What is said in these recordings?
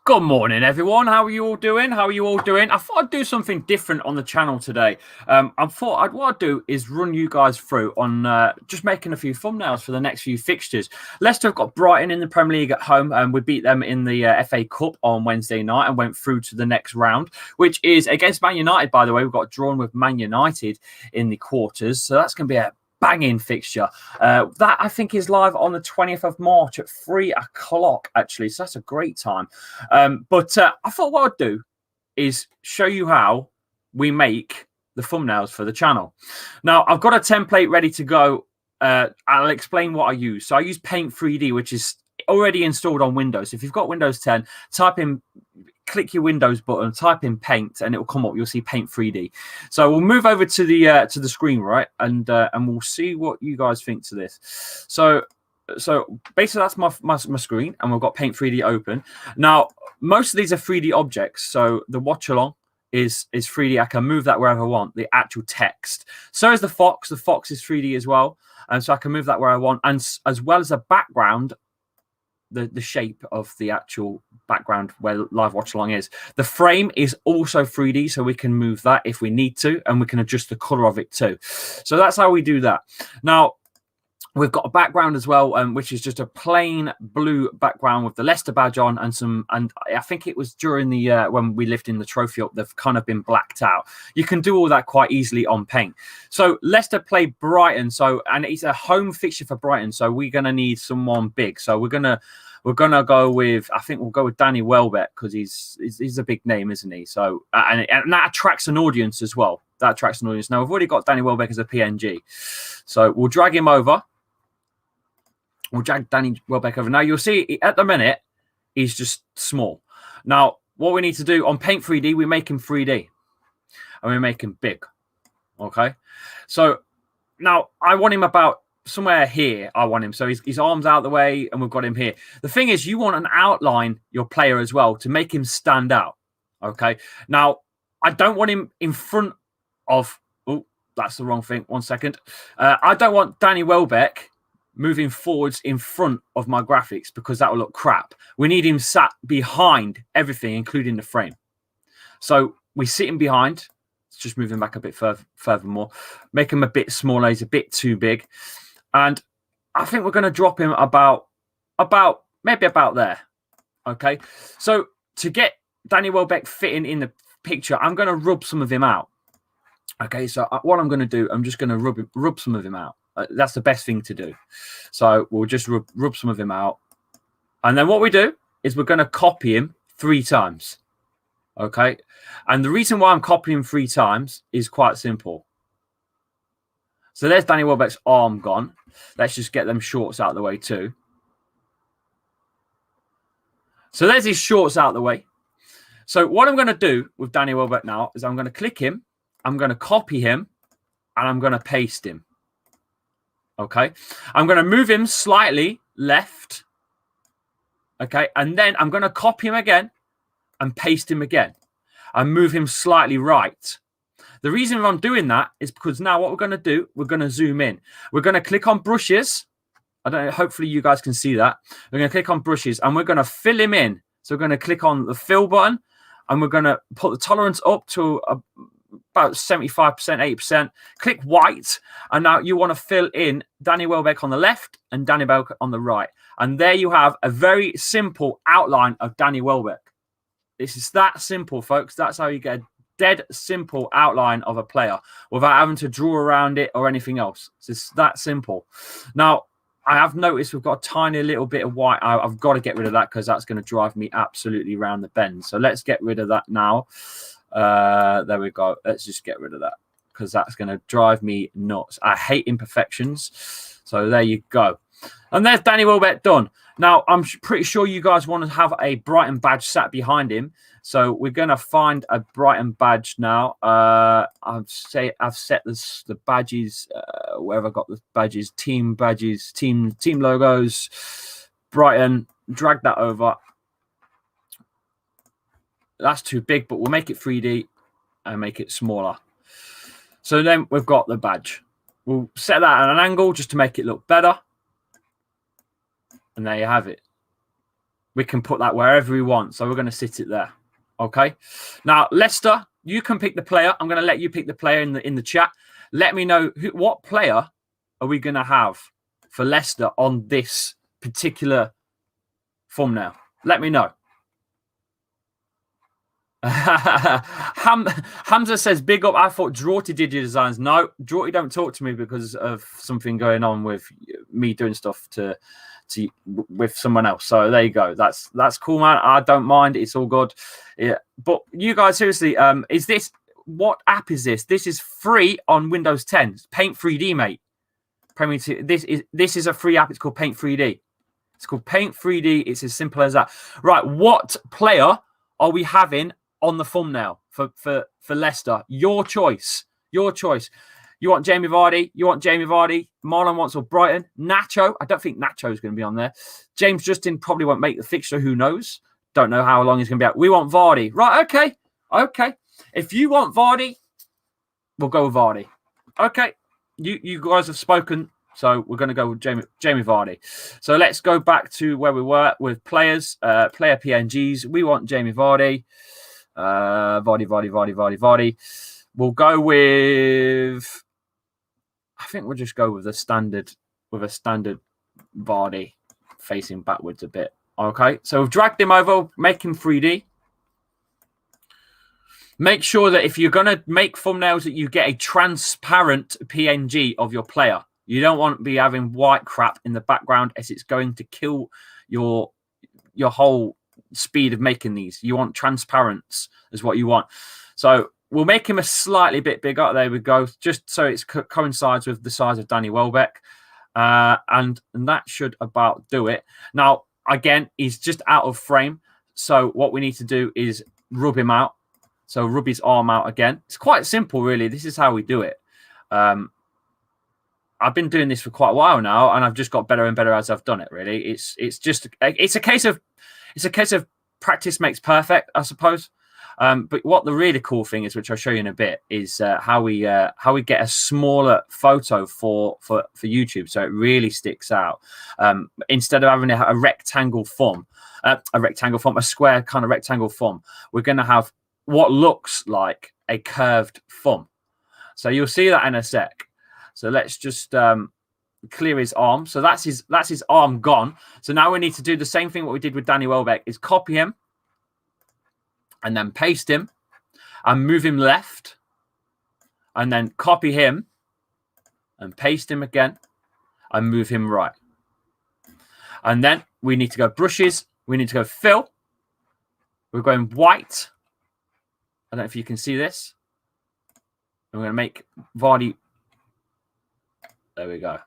Good morning, everyone. How are you all doing? I thought I'd do something different on the channel today. What I'd do is run you guys through on just making a few thumbnails for the next few fixtures. Leicester have got Brighton in the Premier League at home, and we beat them in the FA Cup on Wednesday night and went through to the next round, which is against Man United, by the way. We've got drawn with Man United in the quarters, so that's going to be a banging fixture. That I think is live on the 20th of March at 3 o'clock, actually. So that's a great time. But I thought what I'd do is show you how we make the thumbnails for the channel. Now, I've got a template ready to go. I'll explain what I use. So I use Paint 3D, which is already installed on Windows. If you've got Windows 10, click your Windows button, type in Paint, and it will come up. You'll see Paint 3D. So we'll move over to the screen, right, and we'll see what you guys think to this. So basically that's my screen, and we've got Paint 3D open. Now, most of these are 3D objects. So the watch along is 3D. I can move that wherever I want. The actual text. So is the fox. The fox is 3D as well, and so I can move that where I want, and as well as a background. The shape of the actual background where live watch along is. The frame is also 3D, so we can move that if we need to, and we can adjust the color of it too. So that's how we do that. Now, we've got a background as well, which is just a plain blue background with the Leicester badge on, and I think it was during the when we lifted the trophy up, they've kind of been blacked out. You can do all that quite easily on Paint. So Leicester play Brighton, and it's a home fixture for Brighton, so we're gonna need someone big. So we're gonna go with, I think we'll go with Danny Welbeck, because he's a big name, isn't he? So and that attracts an audience as well. That attracts an audience. Now we've already got Danny Welbeck as a PNG, so we'll drag him over. We'll drag Danny Welbeck over. Now, you'll see at the minute, he's just small. Now, what we need to do on Paint 3D, we make him 3D. And we make him big. Okay? So, now, I want him about somewhere here. I want him. So, his arms out the way, and we've got him here. The thing is, you want an outline, your player as well, to make him stand out. Okay? Now, I don't want him in front of... Oh, that's the wrong thing. 1 second. I don't want Danny Welbeck moving forwards in front of my graphics, because that will look crap. We need him sat behind everything, including the frame. So we sit him behind. Let's just move him back a bit further more. Make him a bit smaller. He's a bit too big. And I think we're going to drop him maybe about there. Okay. So to get Danny Welbeck fitting in the picture, I'm going to rub some of him out. Okay. So what I'm going to do, I'm just going to rub some of him out. That's the best thing to do. So we'll just rub some of him out. And then what we do is we're going to copy him 3 times. Okay. And the reason why I'm copying him 3 times is quite simple. So there's Danny Welbeck's arm gone. Let's just get them shorts out of the way too. So there's his shorts out of the way. So what I'm going to do with Danny Welbeck now is I'm going to click him. I'm going to copy him. And I'm going to paste him. Okay, I'm going to move him slightly left. Okay, and then I'm going to copy him again and paste him again and move him slightly right. The reason I'm doing that is because now what we're going to do, we're going to zoom in. We're going to click on brushes. I don't know, hopefully you guys can see that. We're going to click on brushes, and we're going to fill him in. So we're going to click on the fill button, and we're going to put the tolerance up to about 75%, 80%. Click white, and now you want to fill in Danny Welbeck on the left and Danny Welbeck on the right. And there you have a very simple outline of Danny Welbeck. This is that simple, folks. That's how you get a dead simple outline of a player without having to draw around it or anything else. It's just that simple. Now, I have noticed we've got a tiny little bit of white. I've got to get rid of that, because that's going to drive me absolutely round the bend. So let's get rid of that now. There we go. Let's just get rid of that, because that's going to drive me nuts. I hate imperfections. So there you go. And there's Danny Welbeck done. Now, I'm pretty sure you guys want to have a Brighton badge sat behind him. So we're going to find a Brighton badge now. I've set the badges, wherever I got the badges, team badges, team logos, Brighton, drag that over. That's too big, but we'll make it 3D and make it smaller. So then we've got the badge. We'll set that at an angle just to make it look better. And there you have it. We can put that wherever we want. So we're going to sit it there. Okay. Now, Leicester, you can pick the player. I'm going to let you pick the player in the chat. Let me know what player are we going to have for Leicester on this particular thumbnail. Let me know. Hamza says, big up. I thought Draughty did your designs. No, Draughty don't talk to me because of something going on with me doing stuff with someone else. So there you go. That's cool, man. I don't mind. It's all good. Yeah. But you guys, seriously, what app is this? This is free on Windows 10. Paint 3D, mate. This is a free app. It's called Paint 3D. It's called Paint 3D. It's as simple as that. Right. What player are we having on the thumbnail for Leicester? Your choice. Your choice. You want Jamie Vardy? You want Jamie Vardy? Marlon wants or Brighton. Nacho. I don't think Nacho is going to be on there. James Justin probably won't make the fixture. Who knows? Don't know how long he's going to be out. We want Vardy. Right. Okay. Okay. If you want Vardy, we'll go with Vardy. Okay. You guys have spoken. So we're going to go with Jamie Vardy. So let's go back to where we were with players, player PNGs. We want Jamie Vardy. Vardy. We'll go with, I think we'll just go with a standard Vardy facing backwards a bit. Okay. So we've dragged him over, make him 3D. Make sure that if you're going to make thumbnails that you get a transparent PNG of your player. You don't want to be having white crap in the background as it's going to kill your whole speed of making these. You want transparency is what you want. So we'll make him a slightly bit bigger. There we go. Just so it coincides with the size of Danny Welbeck. And that should about do it. Now, again, he's just out of frame. So what we need to do is rub him out. So rub his arm out again. It's quite simple, really. This is how we do it. I've been doing this for quite a while now, and I've just got better and better as I've done it. Really, it's a case of practice makes perfect, I suppose. But what the really cool thing is, which I'll show you in a bit, is how we get a smaller photo for YouTube, so it really sticks out. Instead of having a rectangle thumb, a square kind of rectangle thumb, we're going to have what looks like a curved thumb. So you'll see that in a sec. So let's just clear his arm. So that's his arm gone. So now we need to do the same thing what we did with Danny Welbeck, is copy him and then paste him and move him left and then copy him and paste him again and move him right. And then we need to go brushes. We need to go fill. We're going white. I don't know if you can see this. I'm going to make Vardy. There we go.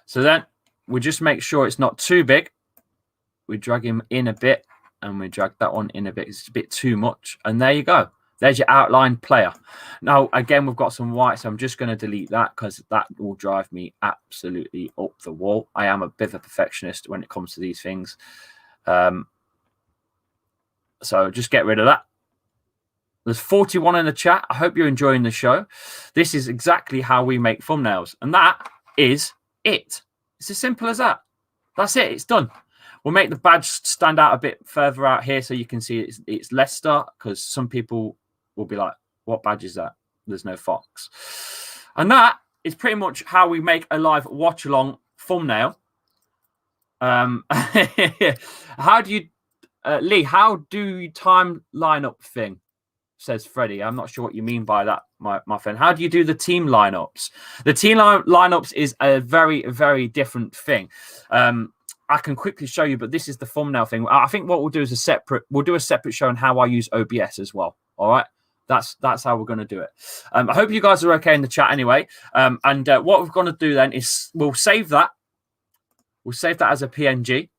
So then we just make sure it's not too big. We drag him in a bit and we drag that one in a bit. It's a bit too much. And there you go. There's your outline player. Now, again, we've got some white, so I'm just going to delete that because that will drive me absolutely up the wall. I am a bit of a perfectionist when it comes to these things. So just get rid of that. There's 41 in the chat. I hope you're enjoying the show. This is exactly how we make thumbnails. And that is it. It's as simple as that. That's it. It's done. We'll make the badge stand out a bit further out here so you can see it's Leicester, because some people will be like, what badge is that? There's no fox. And that is pretty much how we make a live watch-along thumbnail. How do you... Lee, how do you time lineup thing? Says Freddie. I'm not sure what you mean by that, my friend. How do you do the team lineups? The team lineups is a very, very different thing. I can quickly show you, but this is the thumbnail thing. I think what we'll do is we'll do a separate show on how I use OBS as well. All right. That's how we're going to do it. I hope you guys are okay in the chat anyway. And what we're going to do then is we'll save that. We'll save that as a PNG.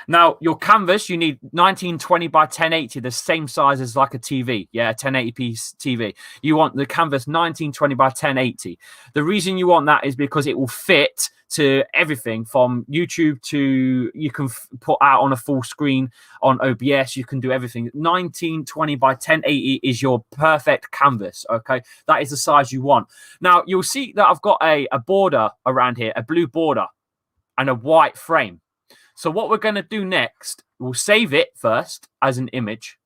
Now, your canvas, you need 1920 by 1080, the same size as like a TV. Yeah, 1080p TV. You want the canvas 1920 by 1080. The reason you want that is because it will fit to everything from YouTube to you can put out on a full screen on OBS. You can do everything. 1920 by 1080 is your perfect canvas. Okay, that is the size you want. Now, you'll see that I've got a border around here, a blue border and a white frame. So what we're going to do next, we'll save it first as an image.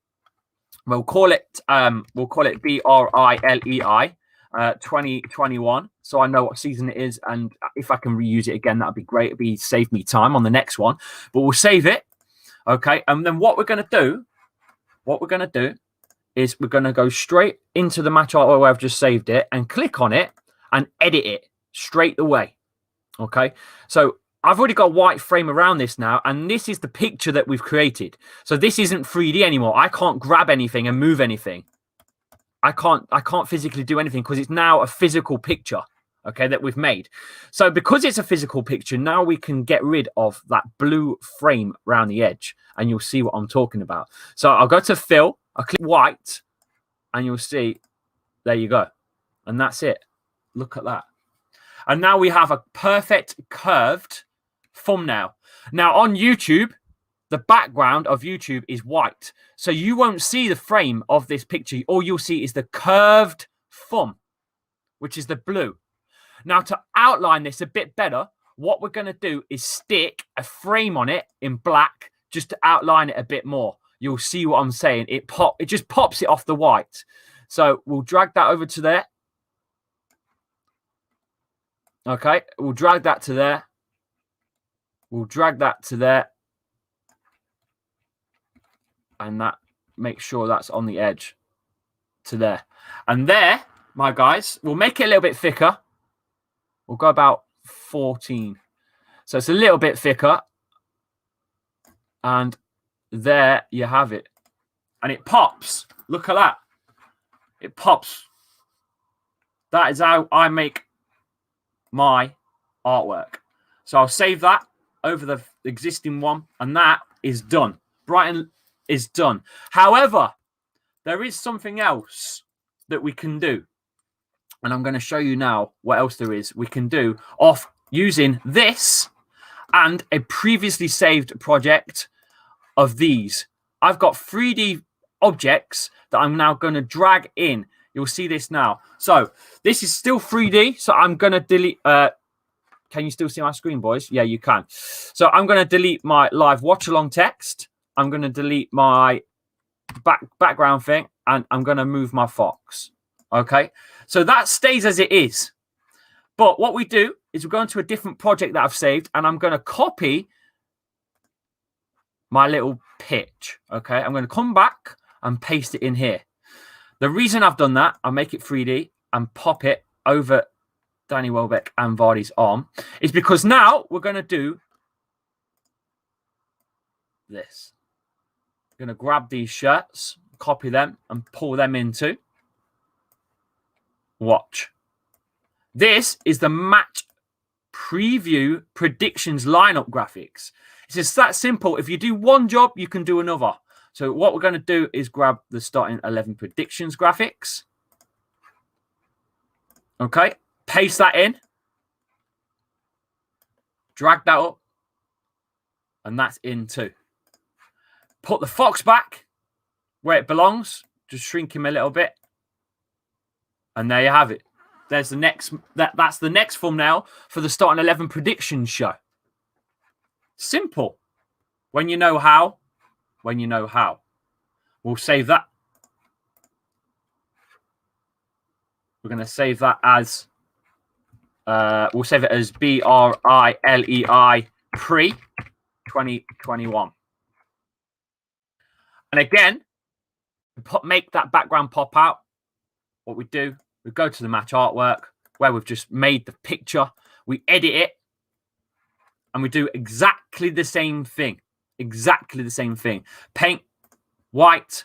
We'll call it Brilei 2021. So I know what season it is, and if I can reuse it again, that'd be great. It'd be save me time on the next one. But we'll save it. Okay. And then what we're going to do is we're going to go straight into the match artwork where I've just saved it and click on it and edit it straight away. Okay. So I've already got a white frame around this now, and this is the picture that we've created. So this isn't 3D anymore. I can't grab anything and move anything. I can't physically do anything because it's now a physical picture, okay, that we've made. So because it's a physical picture, now we can get rid of that blue frame around the edge, and you'll see what I'm talking about. So I'll go to fill, I'll click white, and you'll see, there you go. And that's it. Look at that. And now we have a perfect curved thumbnail. Now on YouTube, the background of YouTube is white. So you won't see the frame of this picture. All you'll see is the curved thumb, which is the blue. Now to outline this a bit better, what we're going to do is stick a frame on it in black just to outline it a bit more. You'll see what I'm saying. It just pops it off the white. So we'll drag that over to there. Okay, we'll drag that to there. We'll drag that to there. And that, make sure that's on the edge to there. And there, my guys, we'll make it a little bit thicker. We'll go about 14. So it's a little bit thicker. And there you have it. And it pops. Look at that. It pops. That is how I make my artwork. So I'll save that over the existing one, and that is done. Brighton is done. However, there is something else that we can do, and I'm going to show you now what else there is we can do off using this and a previously saved project of these. I've got 3D objects that I'm now going to drag in. You'll see this now. So this is still 3D, so I'm going to delete. Can you still see my screen, boys? Yeah, you can. So I'm going to delete my live watch along text. I'm going to delete my background thing, and I'm going to move my fox. Okay, so that stays as it is. But what we do is we're going to a different project that I've saved, and I'm going to copy my little pitch. Okay, I'm going to come back and paste it in here. The reason I've done that, I'll make it 3D and pop it over Danny Welbeck and Vardy's arm, is because now we're going to do this. We're going to grab these shirts, copy them, and pull them into watch. This is the match preview predictions lineup graphics. It's just that simple. If you do one job, you can do another. So what we're going to do is grab the starting 11 predictions graphics. Okay. Paste that in. Drag that up. And that's in too. Put the fox back where it belongs. Just shrink him a little bit. And there you have it. There's the next. That's the next thumbnail for the starting 11 predictions show. Simple. When you know how. When you know how. We'll save that. We're going to save that as. We'll save it as Brilei pre 2021. And again, make that background pop out. What we do, we go to the match artwork where we've just made the picture. We edit it. And we do exactly the same thing. Exactly the same thing. Paint white.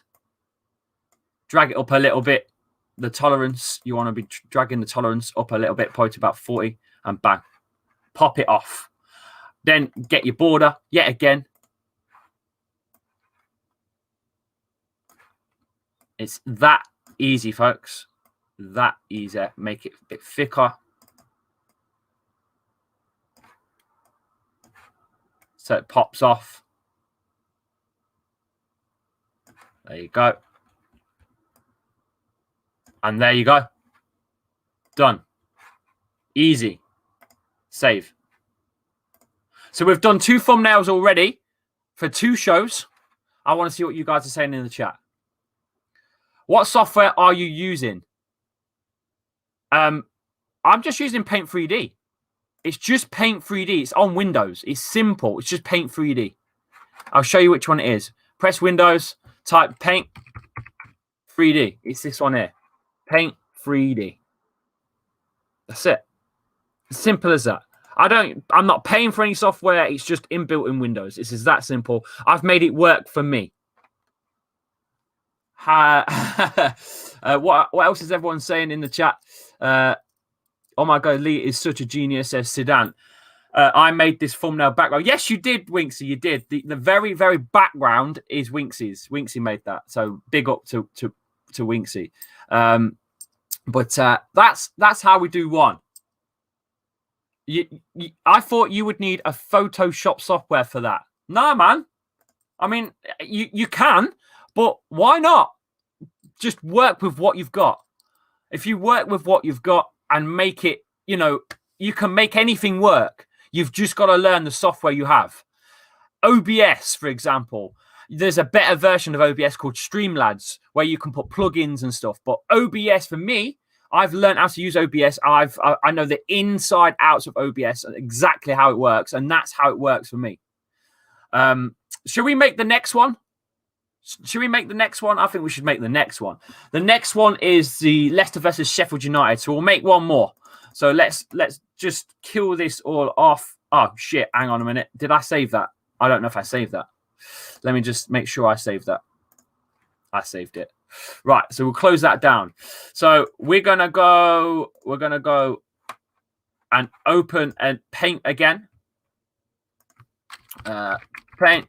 Drag it up a little bit. The tolerance, you want to be dragging the tolerance up a little bit, probably to about 40, and bang. Pop it off. Then get your border yet again. It's that easy, folks. That easy. Make it a bit thicker. So it pops off. There you go. And there you go. Done. Easy. Save. So we've done 2 thumbnails already for 2 shows. I want to see what you guys are saying in the chat. What software are you using? I'm just using Paint 3D. It's just Paint 3D. It's on Windows. It's simple. It's just Paint 3D. I'll show you which one it is. Press Windows, type Paint 3D. It's this one here. Paint 3D. That's it. As simple as that. I'm not paying for any software. It's just inbuilt in Windows. It's that simple. I've made it work for me. What else is everyone saying in the chat? Oh my God, Lee is such a genius, says Sidan. I made this thumbnail background. Yes, you did, Winksy. You did. The very, very background is Winksy's. Winksy made that. So big up to Winksy. But that's how we do one. I thought you would need a Photoshop software for that. No, man. I mean, you can, but why not? Just work with what you've got. If you work with what you've got and make it, you can make anything work. You've just got to learn the software you have. OBS, for example. There's a better version of OBS called Streamlabs where you can put plugins and stuff. But OBS, for me, I've learned how to use OBS. I know the inside outs of OBS, exactly how it works, and that's how it works for me. Should we make the next one? I think we should make the next one. The next one is the Leicester versus Sheffield United. So we'll make one more. So let's just kill this all off. Oh, shit. Hang on a minute. Did I save that? I don't know if I saved that. Let me just make sure I saved that. I saved it. Right. So we'll close that down. So we're going to go and open and Paint again. Paint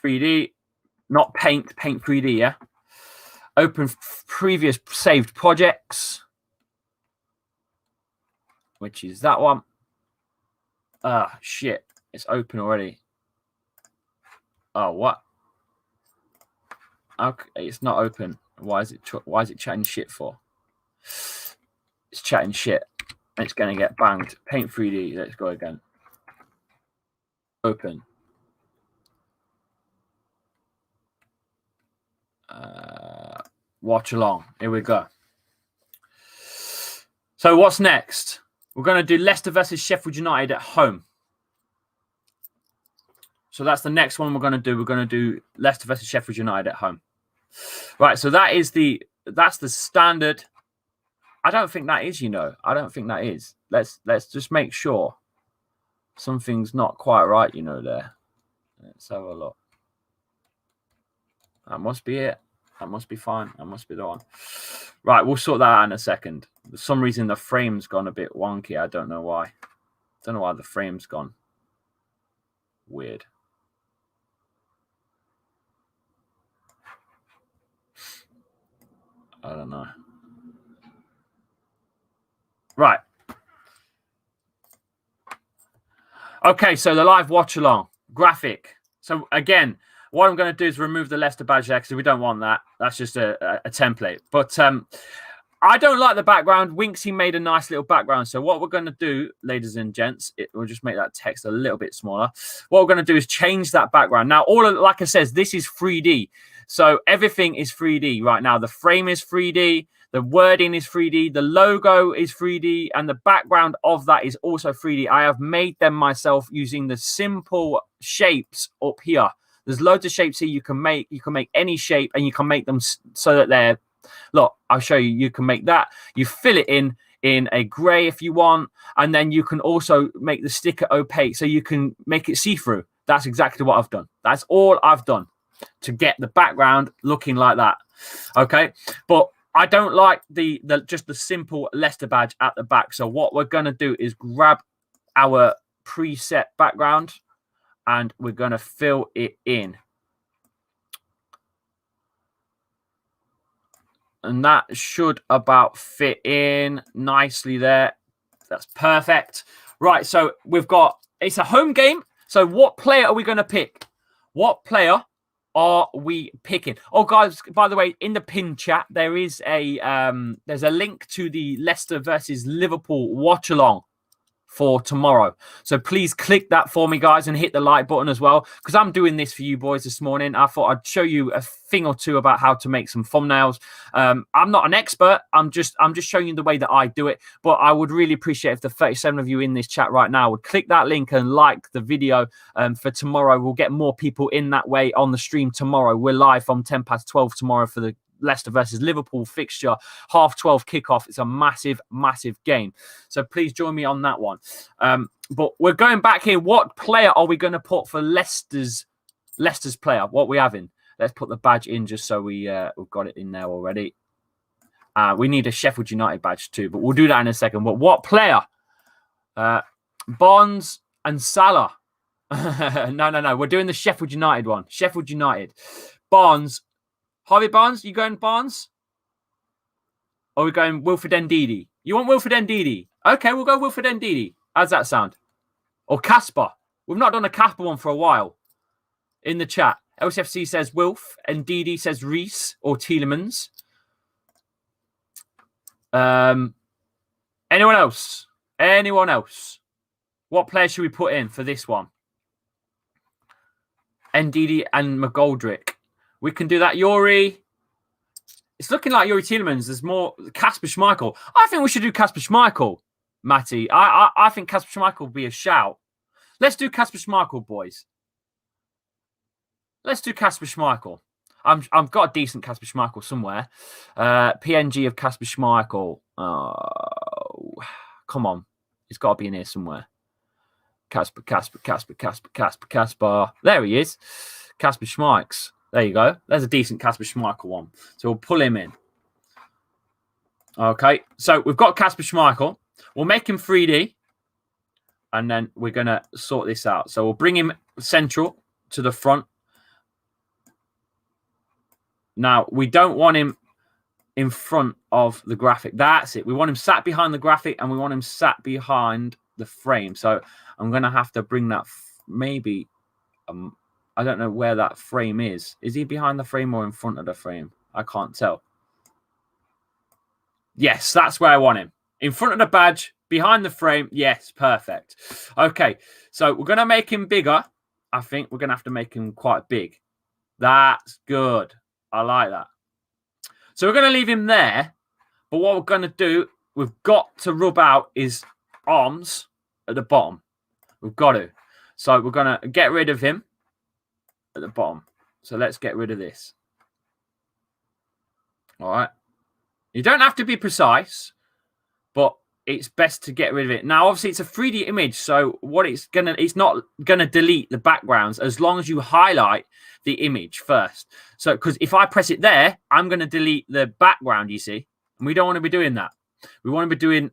3D. Not Paint 3D, yeah? Open previous saved projects, which is that one. Shit. It's open already. Oh, what? Okay, it's not open. Why is it chatting shit for? It's chatting shit. It's going to get banged. Paint 3D. Let's go again. Open. Watch along. Here we go. So what's next? We're going to do Leicester versus Sheffield United at home. So that's the next one we're going to do. We're going to do Leicester versus Sheffield United at home. Right. So that's the standard. I don't think that is, I don't think that is. Let's just make sure something's not quite right, there. Let's have a look. That must be it. That must be fine. That must be the one. Right, we'll sort that out in a second. For some reason, the frame's gone a bit wonky. I don't know why. Don't know why the frame's gone weird. I don't know. Right. Okay, so the live watch along graphic. So again, what I'm going to do is remove the Leicester badge there because we don't want that. That's just a template. But I don't like the background. Winksy made a nice little background. So what we're going to do, ladies and gents, we'll just make that text a little bit smaller. What we're going to do is change that background. Now, like I said, this is 3D. So everything is 3D right now. The frame is 3D. The wording is 3D. The logo is 3D. And the background of that is also 3D. I have made them myself using the simple shapes up here. There's loads of shapes here you can make. You can make any shape and you can make them so that they're, look, I'll show you. You can make that. You fill it in a gray if you want. And then you can also make the sticker opaque so you can make it see-through. That's exactly what I've done. That's all I've done to get the background looking like that. Okay. But I don't like just the simple Leicester badge at the back. So what we're going to do is grab our preset background and we're going to fill it in. And that should about fit in nicely there. That's perfect. Right, so it's a home game. So what player are we going to pick? What player are we picking? Oh, guys, by the way, in the pin chat, there's a link to the Leicester versus Liverpool watch-along for tomorrow. So please click that for me, guys, and hit the like button as well, because I'm doing this for you boys this morning. I thought I'd show you a thing or two about how to make some thumbnails. I'm not an expert. I'm just showing you the way that I do it. But I would really appreciate if the 37 of you in this chat right now would click that link and like the video for tomorrow. We'll get more people in that way on the stream tomorrow. We're live from 12 tomorrow for the Leicester versus Liverpool fixture, 12:30 kickoff. It's a massive, massive game. So please join me on that one. But we're going back here. What player are we going to put for Leicester's player? What we having? Let's put the badge in just so we've got it in there already. We need a Sheffield United badge too, but we'll do that in a second. But what player? Barnes and Salah. No. We're doing the Sheffield United one. Sheffield United. Barnes. Harvey Barnes, you going Barnes? Or are we going Wilfred Ndidi? You want Wilfred Ndidi? Okay, we'll go Wilfred Ndidi. How's that sound? Or Casper. We've not done a Casper one for a while. In the chat. LCFC says Wilf. Ndidi says Reese or Tielemans. Anyone else? Anyone else? What player should we put in for this one? Ndidi and McGoldrick. We can do that. Yuri. It's looking like Yuri Tielemans. There's more. Kasper Schmeichel. I think we should do Kasper Schmeichel, Matty. I think Kasper Schmeichel would be a shout. Let's do Kasper Schmeichel, boys. Let's do Kasper Schmeichel. I've got a decent Kasper Schmeichel somewhere. PNG of Kasper Schmeichel. Oh, come on. It's got to be in here somewhere. Kasper. There he is. Kasper Schmeichel. There you go. There's a decent Kasper Schmeichel one. So we'll pull him in. Okay. So we've got Kasper Schmeichel. We'll make him 3D. And then we're going to sort this out. So we'll bring him central to the front. Now, we don't want him in front of the graphic. That's it. We want him sat behind the graphic and we want him sat behind the frame. So I'm going to have to bring that maybe... I don't know where that frame is. Is he behind the frame or in front of the frame? I can't tell. Yes, that's where I want him. In front of the badge, behind the frame. Yes, perfect. Okay, so we're going to make him bigger. I think we're going to have to make him quite big. That's good. I like that. So we're going to leave him there. But what we're going to do, we've got to rub out his arms at the bottom. We've got to. So we're going to get rid of him at the bottom. So let's get rid of this. All right. You don't have to be precise, but it's best to get rid of it. Now, obviously, it's a 3D image, so it's not gonna delete the backgrounds as long as you highlight the image first. So, because if I press it there, I'm gonna delete the background. You see, and we don't want to be doing that. We want to be doing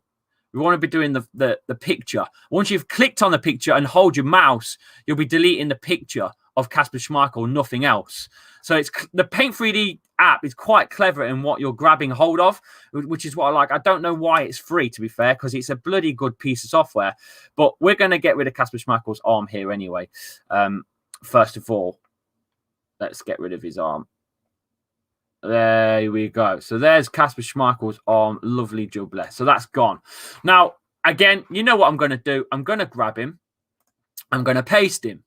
the picture. Once you've clicked on the picture and hold your mouse, you'll be deleting the picture of Kasper Schmeichel, nothing else. So it's the Paint 3D app is quite clever in what you're grabbing hold of, which is what I like. I don't know why it's free, to be fair, because it's a bloody good piece of software. But we're going to get rid of Kasper Schmeichel's arm here anyway. First of all, let's get rid of his arm. There we go. So there's Kasper Schmeichel's arm. Lovely jubilee. So that's gone. Now, again, you know what I'm going to do? I'm going to grab him. I'm going to paste him.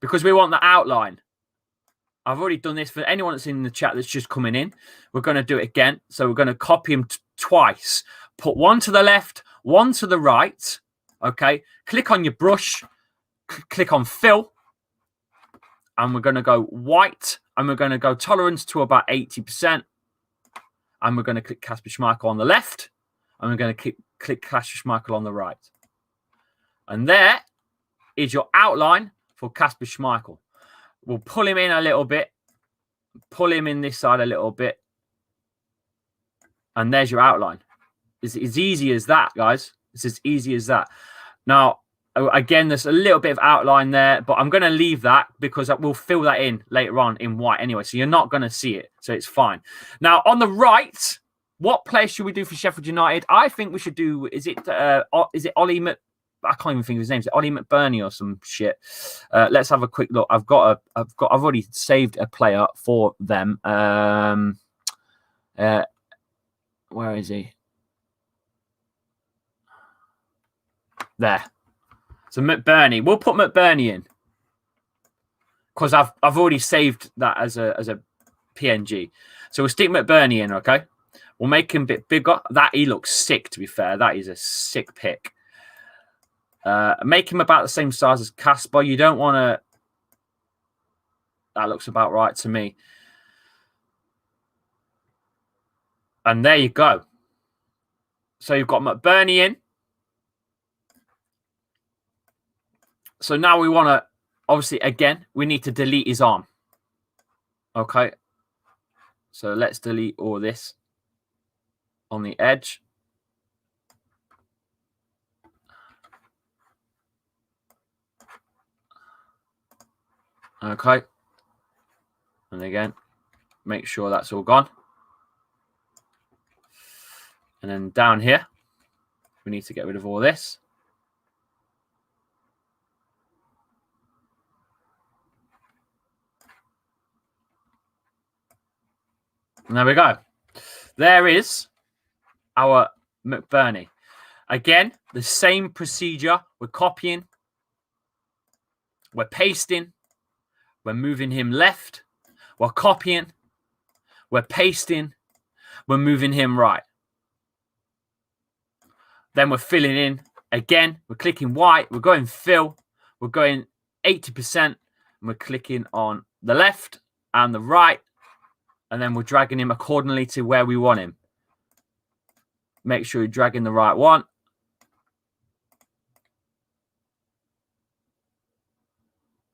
Because we want the outline. I've already done this for anyone that's in the chat that's just coming in. We're going to do it again. So we're going to copy him twice. Put one to the left, one to the right. Okay. Click on your brush. Click on fill. And we're going to go white. And we're going to go tolerance to about 80%. And we're going to click Kasper Schmeichel on the left. And we're going to click Kasper Schmeichel on the right. And there is your outline for Kasper Schmeichel. We'll pull him in a little bit. Pull him in this side a little bit. And there's your outline. It's as easy as that, guys. It's as easy as that. Now, again, there's a little bit of outline there, but I'm going to leave that because we'll fill that in later on in white anyway. So you're not going to see it. So it's fine. Now, on the right, what play should we do for Sheffield United? I think we should do, is it Ollie I can't even think of his name. Is it Ollie McBurney or some shit? Let's have a quick look. I've already saved a player for them. Where is he? There. So McBurney. We'll put McBurney in. Because I've already saved that as a PNG. So we'll stick McBurney in, okay? We'll make him a bit bigger. That he looks sick, to be fair. That is a sick pick. Make him about the same size as Casper. You don't want to... That looks about right to me. And there you go. So you've got McBurney in. So now we want to... Obviously, again, we need to delete his arm. Okay. So let's delete all this on the edge. Okay. And again, make sure that's all gone. And then down here, we need to get rid of all this. And there we go. There is our McBurney. Again, the same procedure. We're copying. We're pasting. We're moving him left. We're copying. We're pasting. We're moving him right. Then we're filling in. Again, we're clicking white. We're going fill. We're going 80%. And we're clicking on the left and the right. And then we're dragging him accordingly to where we want him. Make sure you're dragging the right one.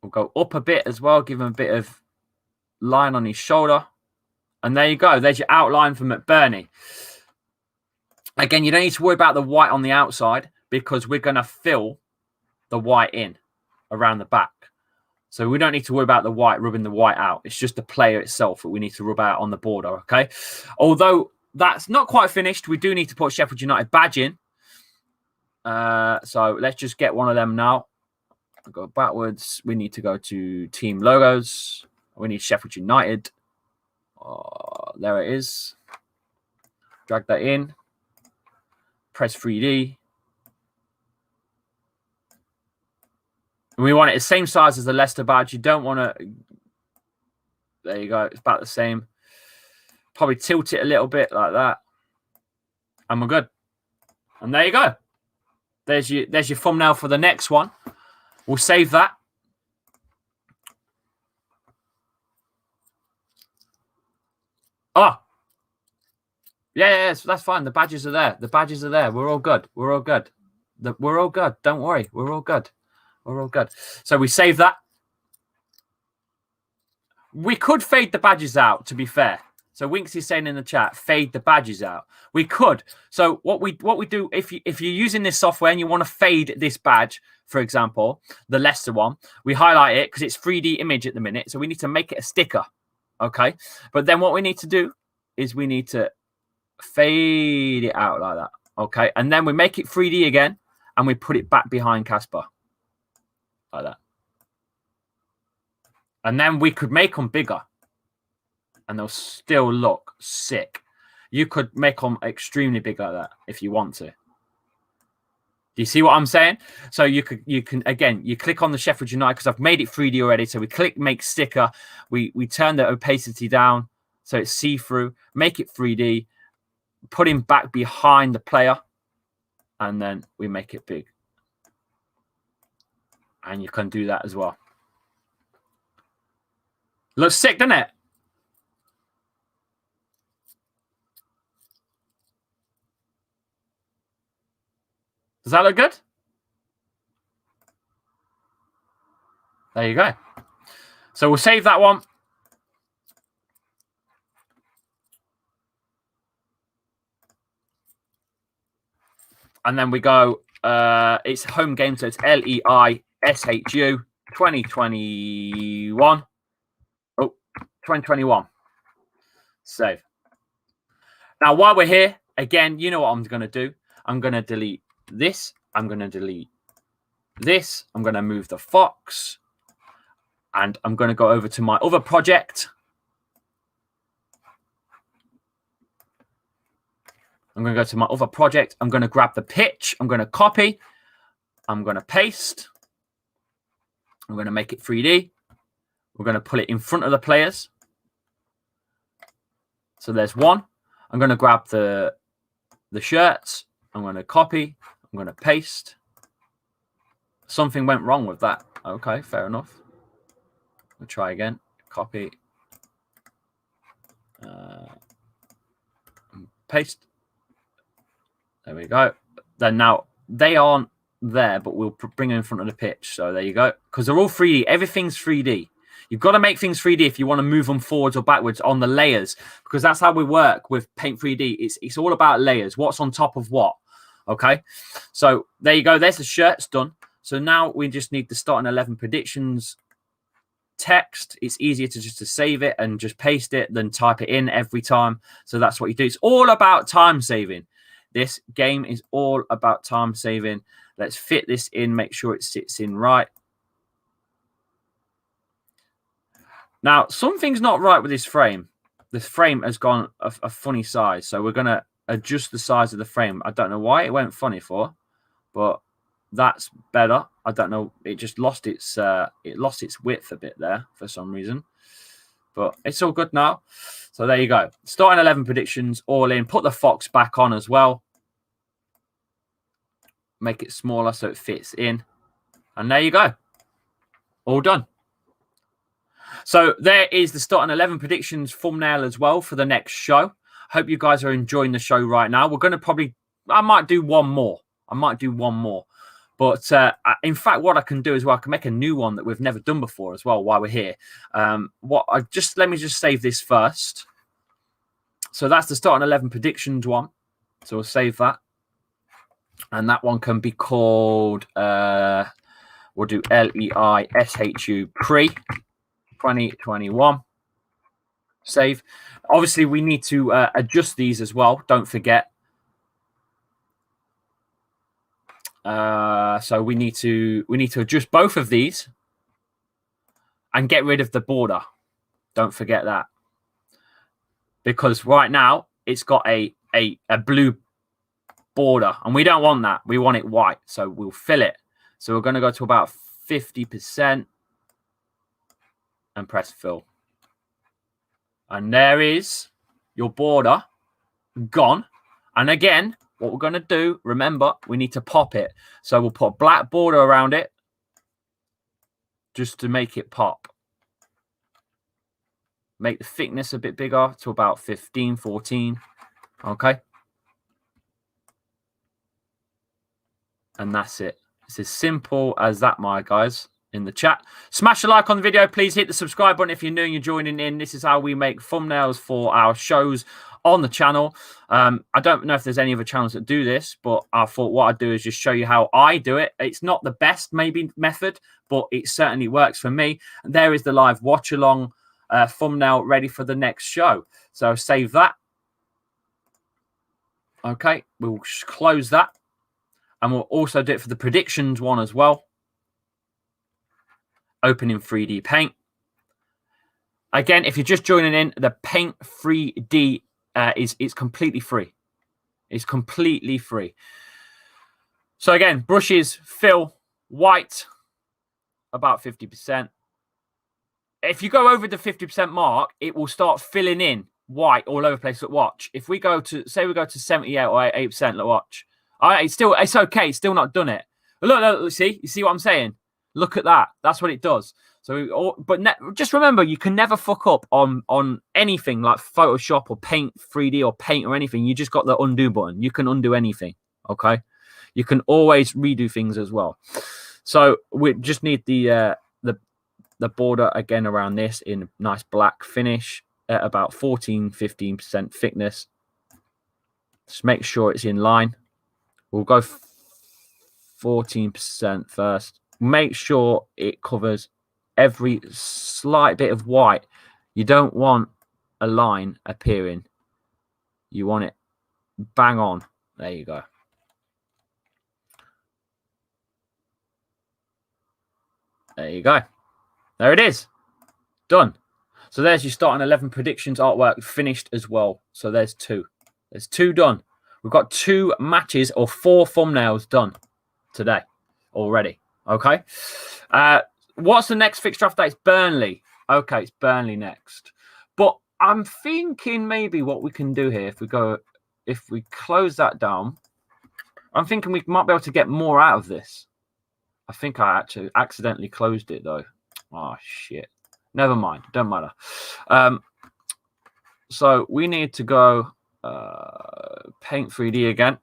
We'll go up a bit as well. Give him a bit of line on his shoulder. And there you go. There's your outline for McBurney. Again, you don't need to worry about the white on the outside because we're going to fill the white in around the back. So we don't need to worry about the white, rubbing the white out. It's just the player itself that we need to rub out on the border, okay? Although that's not quite finished, we do need to put Sheffield United badge in. So let's just get one of them now. I'll go backwards. We need to go to team logos. We need Sheffield United. There it is. Drag that in. Press 3D. We want it the same size as the Leicester badge. You don't want to... There you go. It's about the same. Probably tilt it a little bit like that. And we're good. And there you go. There's your thumbnail for the next one. We'll save that. Oh. Yeah, that's fine. The badges are there. The badges are there. We're all good. We're all good. We're all good. Don't worry. We're all good. We're all good. So we save that. We could fade the badges out, to be fair. So Winks is saying in the chat, fade the badges out. We could. So what we do, if you're using this software and you want to fade this badge, for example, the Leicester one, we highlight it because it's 3D image at the minute. So we need to make it a sticker. Okay. But then what we need to do is we need to fade it out like that. Okay. And then we make it 3D again and we put it back behind Casper. Like that. And then we could make them bigger. And they'll still look sick. You could make them extremely big like that if you want to. Do you see what I'm saying? So you can again, you click on the Sheffield United because I've made it 3D already. So we click make sticker. We turn the opacity down so it's see-through. Make it 3D. Put him back behind the player. And then we make it big. And you can do that as well. Looks sick, doesn't it? Does that look good? There you go. So we'll save that one. And then we go, it's home game, so it's LEISHU 2021. Oh, 2021. Save. Now, while we're here, again, you know what I'm going to do. I'm going to delete this. I'm going to delete this. I'm going to move the fox. And I'm going to go over to my other project. I'm going to go to my other project. I'm going to grab the pitch. I'm going to copy. I'm going to paste. I'm going to make it 3D. We're going to put it in front of the players. So there's one. I'm going to grab the shirts. I'm going to copy. I'm going to paste. Something went wrong with that. Okay, fair enough. We'll try again. Copy. Paste. There we go. Then now they aren't there, but we'll bring them in front of the pitch. So there you go. Because they're all 3D. Everything's 3D. You've got to make things 3D if you want to move them forwards or backwards on the layers, because that's how we work with Paint 3D. It's all about layers. What's on top of what? Okay. So there you go. There's the shirts done. So now we just need the starting 11 predictions text. It's easier to just to save it and just paste it than type it in every time. So that's what you do. It's all about time saving. This game is all about time saving. Let's fit this in, make sure it sits in right. Now, something's not right with this frame. This frame has gone a funny size. So we're going to adjust the size of the frame. I don't know why it went funny for, but that's better. I don't know. It just lost its width a bit there for some reason, but it's all good now. So there you go. Starting 11 predictions all in. Put the fox back on as well. Make it smaller so it fits in. And there you go. All done. So there is the starting 11 predictions thumbnail as well for the next show. Hope you guys are enjoying the show right now. We're going to I might do one more. But in fact, what I can do as well, I can make a new one that we've never done before as well while we're here. Let me just save this first. So that's the starting 11 predictions one. So we'll save that. And that one can be called, we'll do LEISHU pre 2021. Save. Obviously, we need to adjust these as well. Don't forget. So we need to adjust both of these and get rid of the border. Don't forget that, because right now it's got a blue border and we don't want that. We want it white. So we'll fill it. So we're going to go to about 50% and press fill. And there is your border gone. And again, what we're going to do, remember, we need to pop it. So we'll put a black border around it just to make it pop. Make the thickness a bit bigger to about 15, 14. Okay. And that's it. It's as simple as that, my guys. In the chat, smash a like on the video. Please hit the subscribe button if you're new and you're joining in. This is how we make thumbnails for our shows on the channel. I don't know if there's any other channels that do this, but I thought what I'd do is just show you how I do it. It's not the best maybe method, but it certainly works for me. And there is the live watch along thumbnail ready for the next show. So save that. Okay, we'll close that. And we'll also do it for the predictions one as well. Open in 3D Paint. Again, if you're just joining in, the Paint 3D is completely free. It's completely free. So again, brushes, fill, white, about 50%. If you go over the 50% mark, it will start filling in white all over the place. Look, watch. If we go to, say we go to 78 or 8%, look, watch. It's okay. It's still not done it. Look, see? You see what I'm saying? Look at that. That's what it does. So, just remember, you can never fuck up on anything like Photoshop or Paint 3D or Paint or anything. You just got the undo button. You can undo anything. Okay. You can always redo things as well. So we just need the border again around this in nice black finish at about 14-15% thickness. Just make sure it's in line. We'll go 14% first. Make sure it covers every slight bit of white. You don't want a line appearing. You want it bang on. There you go. There you go. There it is. Done. So there's your starting 11 predictions artwork finished as well. So there's two. There's two done. We've got 2 matches or 4 thumbnails done today. already. Okay. What's the next fixture after that? It's Burnley. Okay, it's Burnley next. But I'm thinking maybe what we can do here, if we close that down, I'm thinking we might be able to get more out of this. I think I actually accidentally closed it though. Oh shit. Never mind. Don't matter. So we need to go paint 3D again.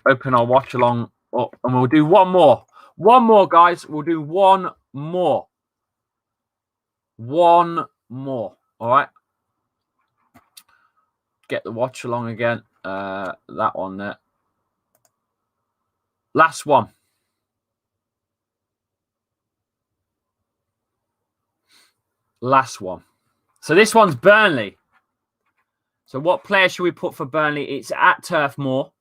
Open our watch along up, and we'll do one more. One more, guys. We'll do one more. One more. All right. Get the watch along again. That one there. Last one. Last one. So this one's Burnley. So what player should we put for Burnley? It's at Turf Moor.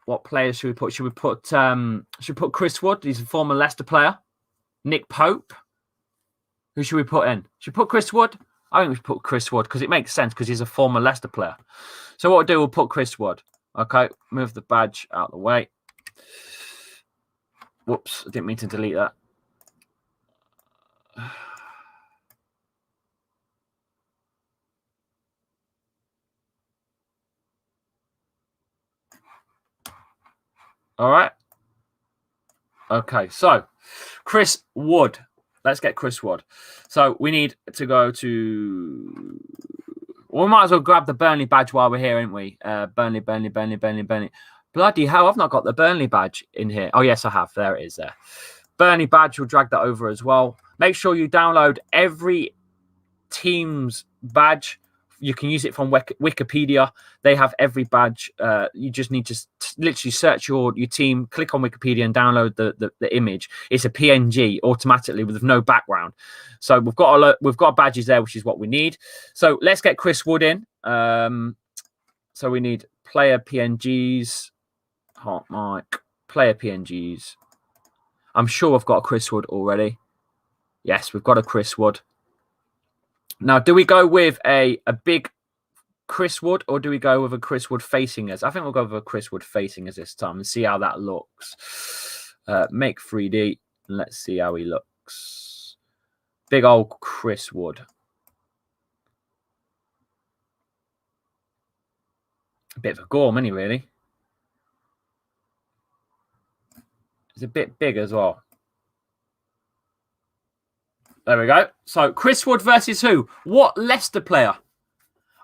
What players should we put? Should we put Chris Wood? He's a former Leicester player. Nick Pope. Who should we put in? Should we put Chris Wood? I think we should put Chris Wood because it makes sense because he's a former Leicester player. So what we'll do, we'll put Chris Wood. Okay, move the badge out of the way. Whoops, I didn't mean to delete that. All right. Okay, so Chris Wood. Let's get Chris Wood. So we need to go to... We might as well grab the Burnley badge while we're here, ain't we? Burnley. Bloody hell, I've not got the Burnley badge in here. Oh, yes, I have. There it is there. Burnley badge, we'll drag that over as well. Make sure you download every team's badge. You can use it from Wikipedia. They have every badge. You just need to literally search your team, click on Wikipedia and download the image. It's a PNG automatically with no background. So we've got badges there, which is what we need. So let's get Chris Wood in. So we need player PNGs. Hot mic. Player PNGs. I'm sure I've got a Chris Wood already. Yes, we've got a Chris Wood. Now, do we go with a big Chris Wood or do we go with a Chris Wood facing us? I think we'll go with a Chris Wood facing us this time and see how that looks. Make 3D. Let's see how he looks. Big old Chris Wood. A bit of a gorm, isn't he, really? He's a bit big as well. There we go. So Chris Wood versus who? What Leicester player?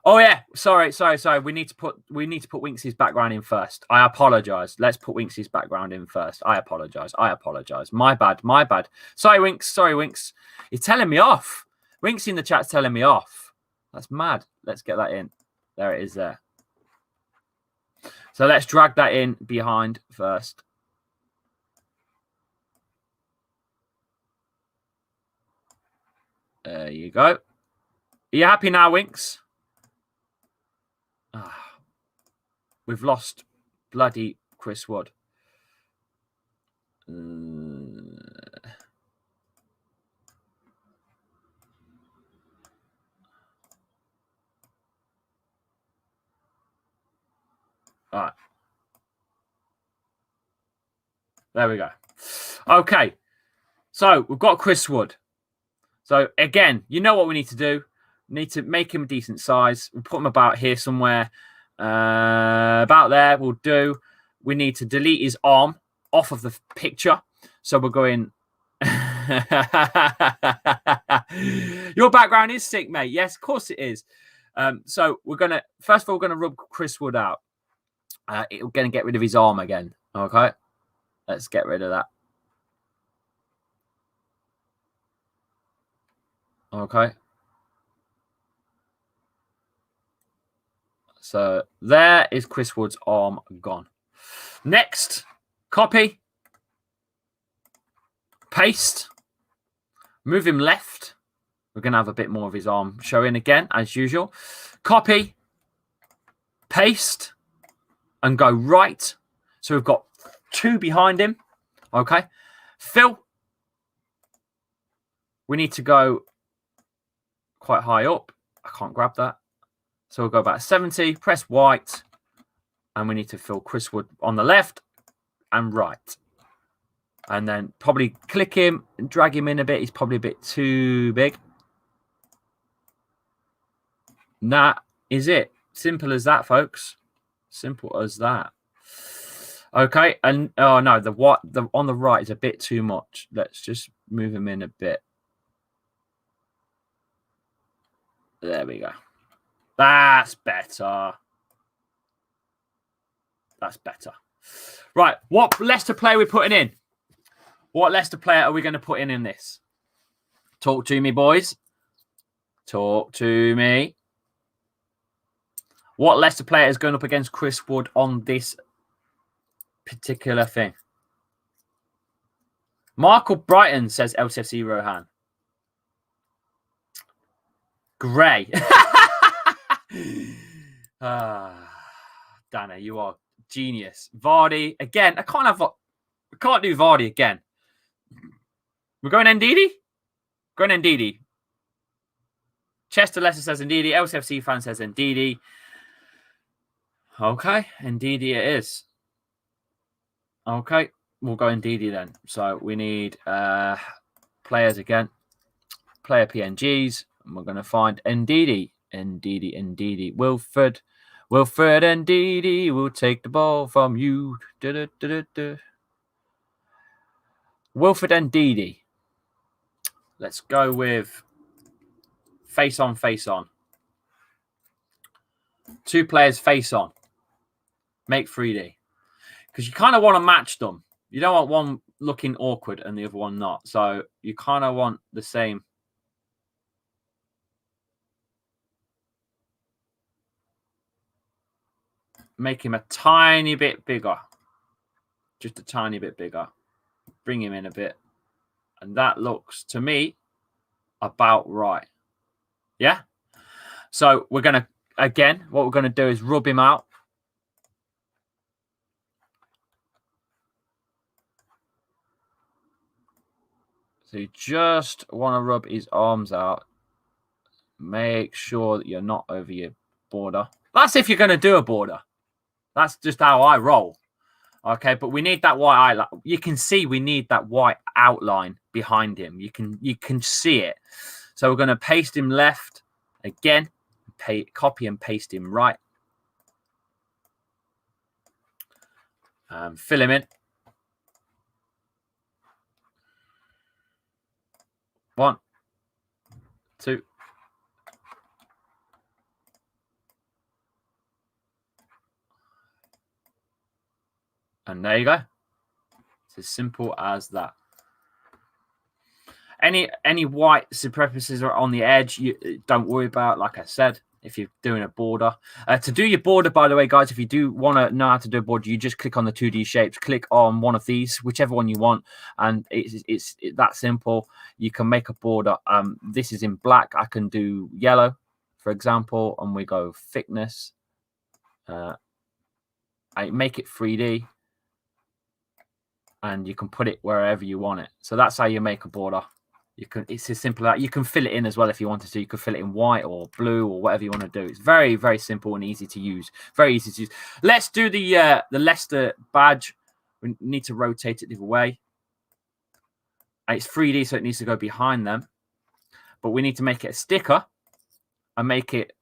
Oh yeah. Sorry. We need to put Winks' background in first. I apologize. Let's put Winks' background in first. I apologize. My bad. Sorry, Winks. You're telling me off. Winks in the chat's telling me off. That's mad. Let's get that in. There it is there. So let's drag that in behind first. There you go. Are you happy now, Winks? We've lost bloody Chris Wood. All right. There we go. Okay. So we've got Chris Wood. So again, you know what we need to do. We need to make him a decent size. We'll put him about here somewhere. About there will do. We need to delete his arm off of the picture. So we're going... Your background is sick, mate. Yes, of course it is. So we're going to... First of all, we're going to rub Chris Wood out. We're going to get rid of his arm again. Okay? Let's get rid of that. Okay. So there is Chris Wood's arm gone. Next, copy, paste, move him left. We're going to have a bit more of his arm showing again, as usual. Copy, paste, and go right. So we've got two behind him. Okay. Fill. We need to go quite high up. I can't grab that. So we'll go about 70, press white, and we need to fill Chris Wood on the left and right. And then probably click him and drag him in a bit. He's probably a bit too big. And that is it. Simple as that, folks. Simple as that. Okay, and oh no, the on the right is a bit too much. Let's just move him in a bit. There we go. That's better. That's better. Right, what Leicester player are we putting in? What Leicester player are we going to put in this? Talk to me, boys. Talk to me. What Leicester player is going up against Chris Wood on this particular thing? Michael Brighton, says LCFC Rohan. Gray. Dana, you are genius. Vardy again. I can't do Vardy again. We're going Ndidi? Going Ndidi. Chester Leicester says Ndidi. LCFC fan says Ndidi. Okay, Ndidi it is. Okay, we'll go Ndidi then. So we need players again. Player PNGs. And we're going to find Ndidi. Ndidi. Wilfred Ndidi will take the ball from you. Wilfred Ndidi. Let's go with face on. 2 players face on. Make 3D. Because you kind of want to match them. You don't want one looking awkward and the other one not. So you kind of want the same. Make him a tiny bit bigger. Just a tiny bit bigger. Bring him in a bit. And that looks, to me, about right. Yeah? So we're going to, again, what we're going to do is rub him out. So you just want to rub his arms out. Make sure that you're not over your border. That's if you're going to do a border. That's just how I roll. Okay, but we need that white outline. You can see we need that white outline behind him. You can see it. So we're going to paste him left again. Copy and paste him right. Fill him in. 1, 2. And there you go. It's as simple as that. Any white superficies are on the edge, you don't worry about, like I said, if you're doing a border. To do your border, by the way, guys, if you do want to know how to do a border, you just click on the 2D shapes, click on one of these, whichever one you want, and it's that simple. You can make a border. This is in black. I can do yellow, for example, and we go thickness. I make it 3D. And you can put it wherever you want it. So that's how you make a border. It's as simple as that. You can fill it in as well if you wanted to. You could fill it in white or blue or whatever you want to do. It's very, very simple and easy to use. Very easy to use. Let's do the Leicester badge. We need to rotate it the other way. And it's 3D, so it needs to go behind them. But we need to make it a sticker and make it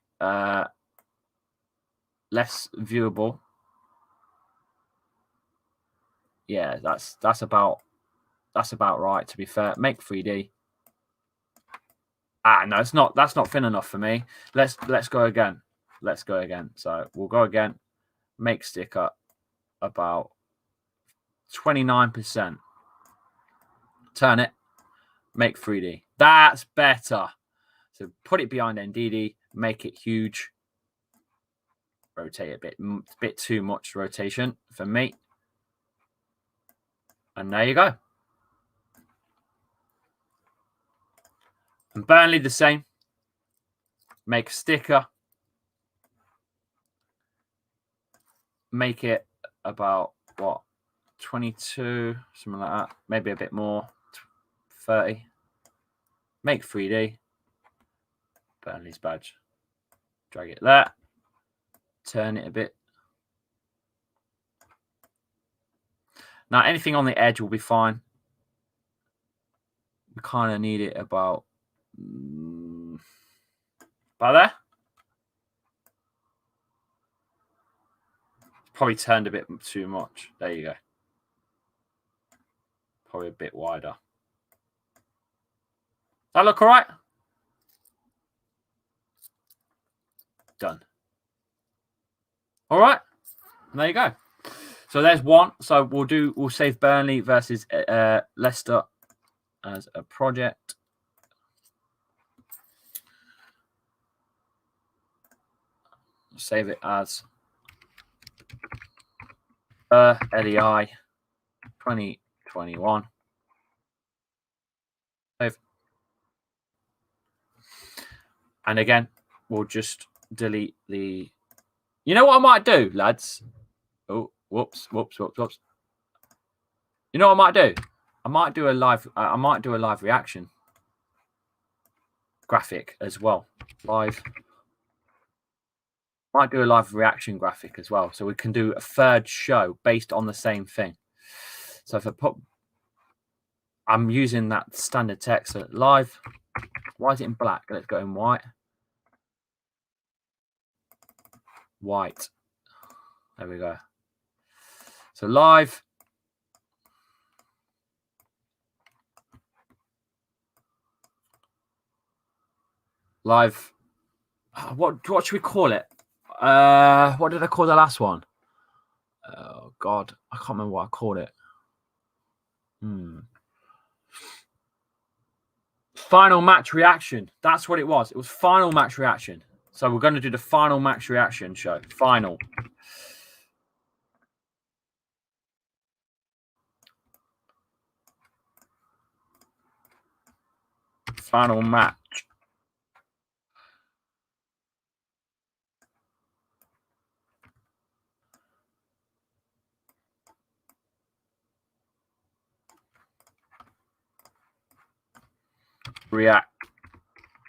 less viewable. Yeah, that's about right, to be fair. Make 3D. No, it's not. That's not thin enough for me. Let's go again. Let's go again. So we'll go again. Make sticker about 29%. Turn it. Make 3D. That's better. So put it behind Ndidi. Make it huge. Rotate it a bit too much rotation for me. And there you go. And Burnley the same. Make a sticker. Make it about, what, 22, something like that. Maybe a bit more, 30. Make 3D. Burnley's badge. Drag it there. Turn it a bit. Now, anything on the edge will be fine. We kind of need it about there. Probably turned a bit too much. There you go. Probably a bit wider. That look all right? Done. All right. There you go. So there's one. So we'll save Burnley versus Leicester as a project. Save it as LEI 2021. Save. And again, we'll just delete the. You know what I might do, lads? Oh, whoops. You know what I might do? I might do a live reaction graphic as well. Might do a live reaction graphic as well, so we can do a third show based on the same thing. So if I put, I'm using that standard text live. Why is it in black? Let's go in white. White. There we go. So live. Live. What should we call it? What did I call the last one? Oh God, I can't remember what I called it. Final match reaction. That's what it was. It was final match reaction. So we're going to do the final match reaction show. Final. Final match.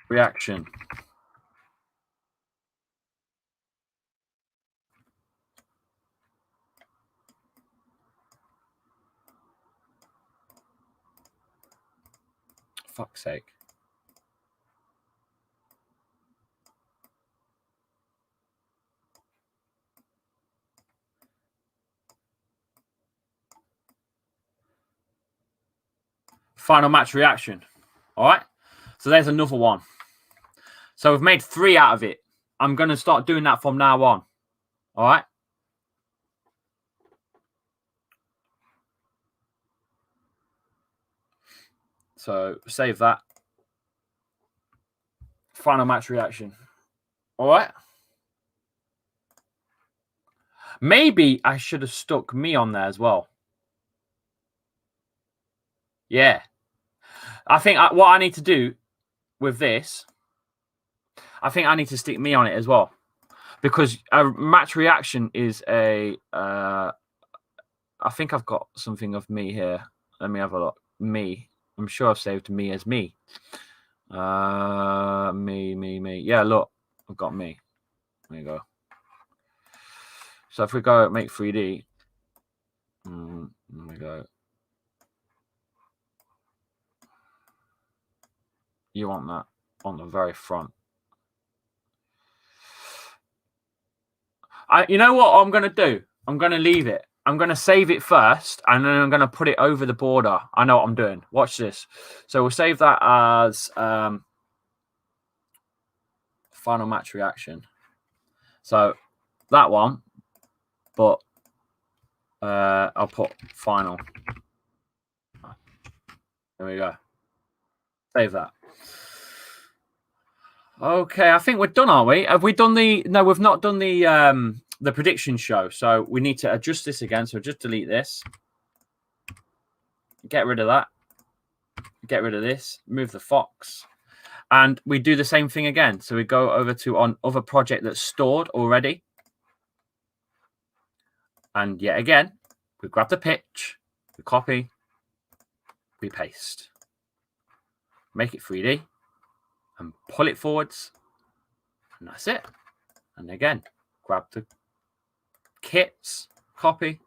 Reaction. Fuck's sake. Final match reaction. All right. So there's another one. So we've made 3 out of it. I'm going to start doing that from now on. All right. So save that. Final match reaction. All right. Maybe I should have stuck me on there as well. Yeah. I think what I need to do with this, I think I need to stick me on it as well. Because a match reaction is a... I think I've got something of me here. Let me have a look. Me. I'm sure I've saved me as me. Me. Yeah, look. I've got me. There you go. So if we go make 3D, there we go. You want that on the very front. You know what I'm going to do? I'm going to leave it. I'm going to save it first, and then I'm going to put it over the border. I know what I'm doing. Watch this. So we'll save that as final match reaction. So that one, but I'll put final. There we go. Save that. Okay, I think we're done, aren't we? Have we done the... No, we've not done the prediction show. So we need to adjust this again. So just delete this. Get rid of that. Get rid of this. Move the fox. And we do the same thing again. So we go over to on other project that's stored already. And yet again, we grab the pitch. We copy. We paste. Make it 3D. And pull it forwards. And that's it. And again, grab the kits, copy,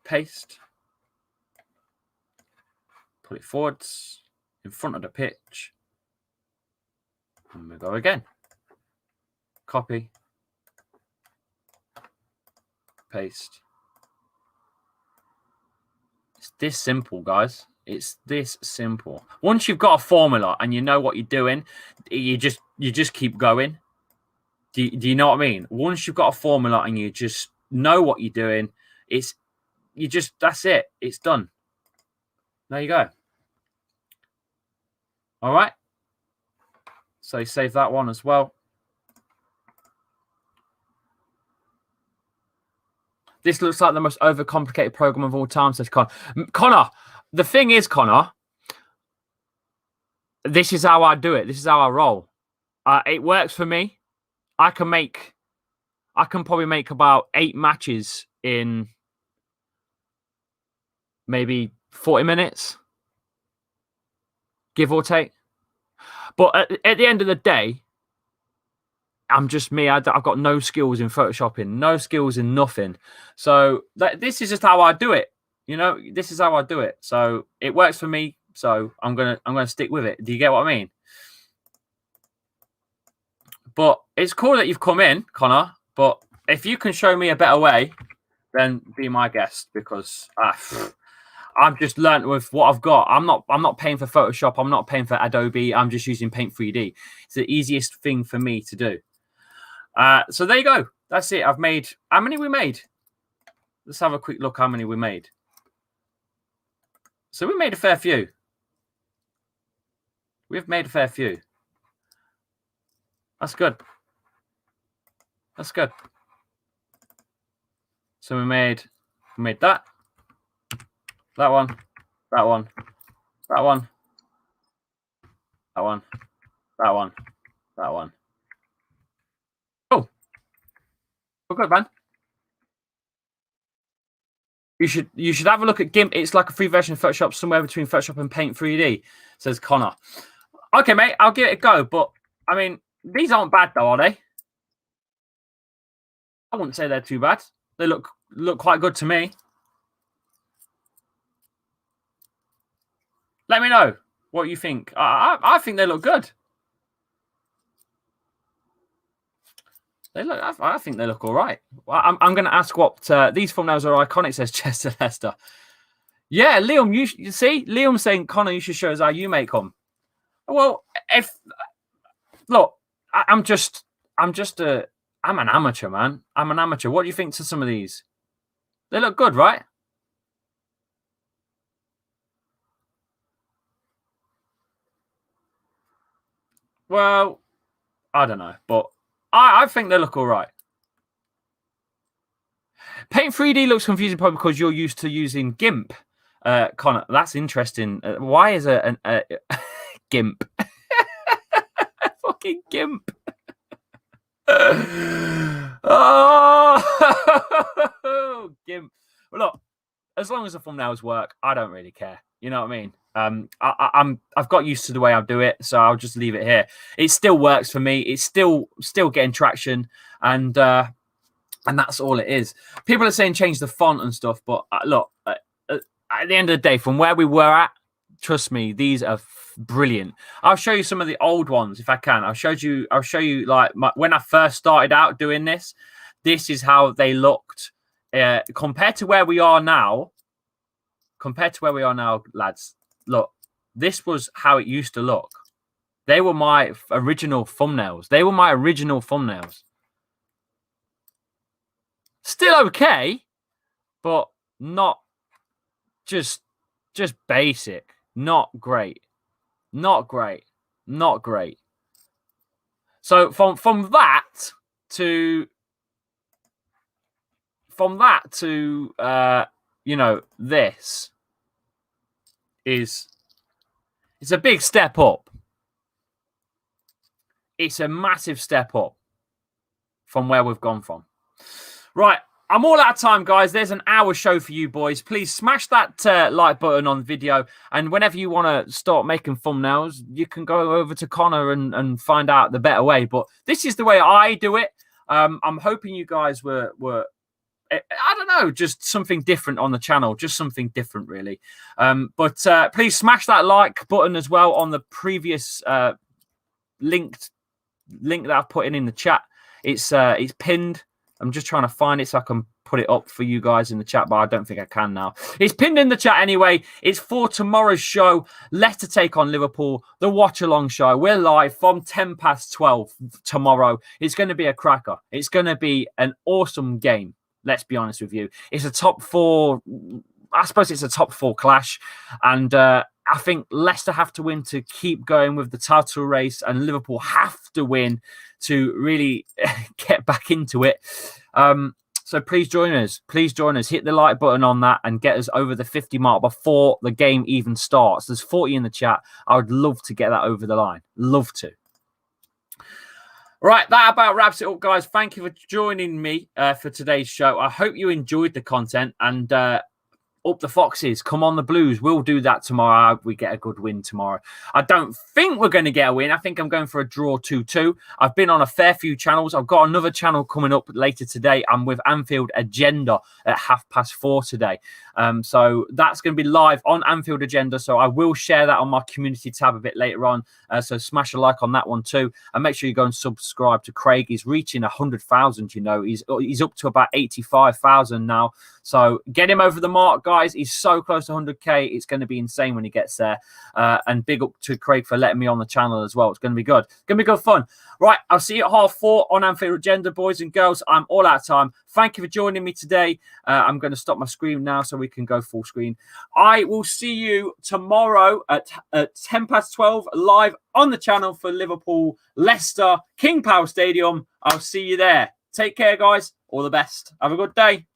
paste, put it forwards in front of the pitch, and we go again. Copy, paste. It's this simple, guys. It's this simple. Once you've got a formula and you know what you're doing, you just keep going. Do you know what I mean? Once you've got a formula and you just know what you're doing, that's it. It's done. There you go. All right. So save that one as well. This looks like the most overcomplicated program of all time, says Connor. Connor, the thing is, Connor, this is how I do it. This is how I roll. It works for me. I can probably make about 8 matches in maybe 40 minutes, give or take. But at the end of the day, I'm just me. I've got no skills in photoshopping, no skills in nothing. So this is just how I do it. You know, this is how I do it. So it works for me. So I'm gonna stick with it. Do you get what I mean? But it's cool that you've come in, Connor. But if you can show me a better way, then be my guest, because I've just learnt with what I've got. I'm not paying for Photoshop. I'm not paying for Adobe. I'm just using Paint 3D. It's the easiest thing for me to do. So there you go. That's it. I've made, how many we made? Let's have a quick look how many we made. So we made a fair few. We've made a fair few. That's good. That's good. So we made that. That one. That one. That one. That one. That one. That one. Oh. We're good, man. You should have a look at GIMP. It's like a free version of Photoshop, somewhere between Photoshop and Paint 3D, says Connor. Okay, mate, I'll give it a go. But I mean, these aren't bad though, are they? I wouldn't say they're too bad. They look quite good to me. Let me know what you think. I think they look good. I think they look all right. I'm going to ask what these thumbnails are iconic, says Chester Leicester. Yeah, Liam, you see, Liam saying, Connor, you should show us how you make them. Well, look, I'm an amateur, man. I'm an amateur. What do you think to some of these? They look good, right? Well, I don't know, but I think they look all right. Paint 3D looks confusing probably because you're used to using GIMP. Connor, that's interesting. Why is a GIMP? Fucking GIMP. Oh, GIMP. Well, look, as long as the thumbnails work, I don't really care. You know what I mean? I've got used to the way I do it, so I'll just leave it here. It still works for me. It's still getting traction, and that's all it is. People are saying change the font and stuff, but look, at the end of the day, from where we were at, trust me, these are brilliant. I'll show you some of the old ones if I can. I'll show you like when I first started out doing this. This is how they looked compared to where we are now. Lads. Look, this was how it used to look. They were my original thumbnails. Still okay, but not just basic. Not great. So from that to you know, this it's a big step up. It's a massive step up from where we've gone from. Right, I'm all out of time, guys. There's an hour show for you boys. Please smash that like button on the video. And whenever you want to start making thumbnails, you can go over to Connor and find out the better way. But this is the way I do it. I'm hoping you guys were I don't know, just something different on the channel, just something different, really. But please smash that like button as well on the previous link that I've put in the chat. It's pinned. I'm just trying to find it so I can put it up for you guys in the chat, but I don't think I can now. It's pinned in the chat anyway. It's for tomorrow's show. Leicester take on Liverpool, the watch-along show. We're live from 12:10 tomorrow. It's going to be a cracker. It's going to be an awesome game. Let's be honest with you. It's a top four. I suppose it's a top four clash. And I think Leicester have to win to keep going with the title race, and Liverpool have to win to really get back into it. So please join us. Please join us. Hit the like button on that and get us over the 50 mark before the game even starts. There's 40 in the chat. I would love to get that over the line. Love to. Right, that about wraps it up, guys. Thank you for joining me for today's show. I hope you enjoyed the content, and up the Foxes, come on the Blues. We'll do that tomorrow. We get a good win tomorrow. I don't think we're going to get a win. I think I'm going for a draw 2-2. I've been on a fair few channels. I've got another channel coming up later today. I'm with Anfield Agenda at 4:30 today. So that's going to be live on Anfield Agenda. So I will share that on my community tab a bit later on. So smash a like on that one too. And make sure you go and subscribe to Craig. He's reaching 100,000, you know. He's up to about 85,000 now. So get him over the mark, guys. He's so close to 100k. It's going to be insane when he gets there. And big up to Craig for letting me on the channel as well. It's going to be good. It's going to be good fun. Right, I'll see you at 4:30 on Anfield Agenda, boys and girls. I'm all out of time. Thank you for joining me today. I'm going to stop my screen now so we can go full screen. I will see you tomorrow at 12:10 live on the channel for Liverpool, Leicester, King Power Stadium. I'll see you there. Take care, guys. All the best. Have a good day.